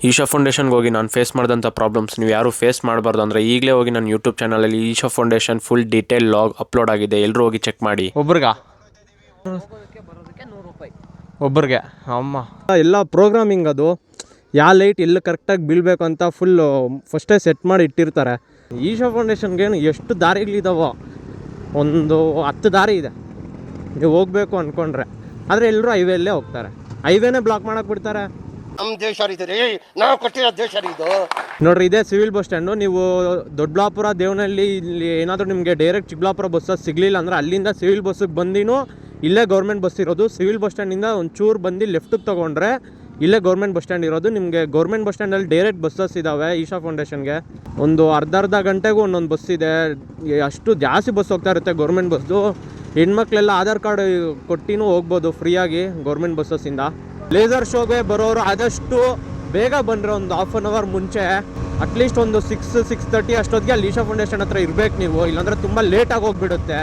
ಈಶಾ ಫೌಂಡೇಶನ್ಗೆ ಹೋಗಿ ನಾನು ಫೇಸ್ ಮಾಡಿದಂಥ ಪ್ರಾಬ್ಲಮ್ಸ್ ನೀವು ಯಾರು ಫೇಸ್ ಮಾಡಬಾರ್ದು ಅಂದರೆ ಈಗಲೇ ಹೋಗಿ ನನ್ನ ಯೂಟ್ಯೂಬ್ ಚಾನಲಲ್ಲಿ Isha foundation full detail log upload ಆಗಿದೆ. ಎಲ್ಲರೂ ಹೋಗಿ ಚೆಕ್ ಮಾಡಿ. ಒಬ್ರಿಗೆ ಅಮ್ಮ ಎಲ್ಲ ಪ್ರೋಗ್ರಾಮಿಂಗ್ ಅದು ಯಾವ ಲೈಟ್ ಎಲ್ಲಿ ಕರೆಕ್ಟಾಗಿ ಬೀಳಬೇಕು ಅಂತ ಫುಲ್ಲು ಫಸ್ಟೇ ಸೆಟ್ ಮಾಡಿ ಇಟ್ಟಿರ್ತಾರೆ. ಈಶಾ ಫೌಂಡೇಶನ್ಗೇನು ಎಷ್ಟು ದಾರಿಗಳಿದಾವೋ, ಒಂದು 10 ದಾರಿ ಇದೆ ನೀವು ಹೋಗಬೇಕು ಅಂದ್ಕೊಂಡ್ರೆ. ಆದರೆ ಎಲ್ಲರೂ ಹೈವೇಲ್ಲೇ ಹೋಗ್ತಾರೆ, ಹೈವೇನೇ ಬ್ಲಾಕ್ ಮಾಡಕ್ಕೆ ಬಿಡ್ತಾರೆ. ನಮ್ಮ ದೇಶ ರೀ, ನಾವು ಕೊಟ್ಟಿರೋ ದೇಶ ಇದು ನೋಡ್ರಿ. ಇದೇ ಸಿವಿಲ್ ಬಸ್ ಸ್ಟ್ಯಾಂಡು. ನೀವು ದೊಡ್ಡಬಳ್ಳಾಪುರ ದೇವನಹಳ್ಳಿ ಇಲ್ಲಿ ಏನಾದರೂ ನಿಮಗೆ ಡೈರೆಕ್ಟ್ ಚಿಕ್ಕಬಳ್ಳಾಪುರ ಬಸ್ಸಸ್ ಸಿಗಲಿಲ್ಲ ಅಂದರೆ ಅಲ್ಲಿಂದ ಸಿವಿಲ್ ಬಸ್ಸಿಗೆ ಬಂದಿನೂ ಇಲ್ಲೇ ಗೌರ್ಮೆಂಟ್ ಬಸ್ ಇರೋದು. ಸಿವಿಲ್ ಬಸ್ ಸ್ಟ್ಯಾಂಡಿಂದ ಒಂಚೂರು ಬಂದು ಲೆಫ್ಟಿಗೆ ತೊಗೊಂಡ್ರೆ ಇಲ್ಲೇ ಗೌರ್ಮೆಂಟ್ ಬಸ್ ಸ್ಟ್ಯಾಂಡ್ ಇರೋದು. ನಿಮಗೆ ಗೌರ್ಮೆಂಟ್ ಬಸ್ ಸ್ಟ್ಯಾಂಡಲ್ಲಿ ಡೈರೆಕ್ಟ್ ಬಸ್ಸಸ್ ಇದ್ದಾವೆ ಈಶಾ ಫೌಂಡೇಶನ್ಗೆ. ಒಂದು ಅರ್ಧ ಗಂಟೆಗೂ ಒಂದೊಂದು ಬಸ್ ಇದೆ. ಅಷ್ಟು ಜಾಸ್ತಿ ಬಸ್ ಹೋಗ್ತಾ ಇರುತ್ತೆ ಗೌರ್ಮೆಂಟ್ ಬಸ್ಸು. ಹೆಣ್ಮಕ್ಳೆಲ್ಲ ಆಧಾರ್ ಕಾರ್ಡ್ ಕೊಟ್ಟಿನೂ ಹೋಗ್ಬೋದು ಫ್ರೀಯಾಗಿ ಗೌರ್ಮೆಂಟ್ ಬಸ್ಸಸ್ಸಿಂದ. ಲೇಸರ್ ಶೋಗೆ ಬರೋರು ಆದಷ್ಟು ಬೇಗ ಬಂದರೆ ಒಂದು ಹಾಫ್ ಆನ್ ಅವರ್ ಮುಂಚೆ, ಅಟ್ಲೀಸ್ಟ್ ಒಂದು 6-6:30 ಅಷ್ಟೊತ್ತಿಗೆ ಅಲ್ಲಿ ಈಶಾ ಫೌಂಡೇಶನ್ ಹತ್ರ ಇರಬೇಕು ನೀವು. ಇಲ್ಲಾಂದರೆ ತುಂಬ ಲೇಟಾಗಿ ಹೋಗ್ಬಿಡುತ್ತೆ.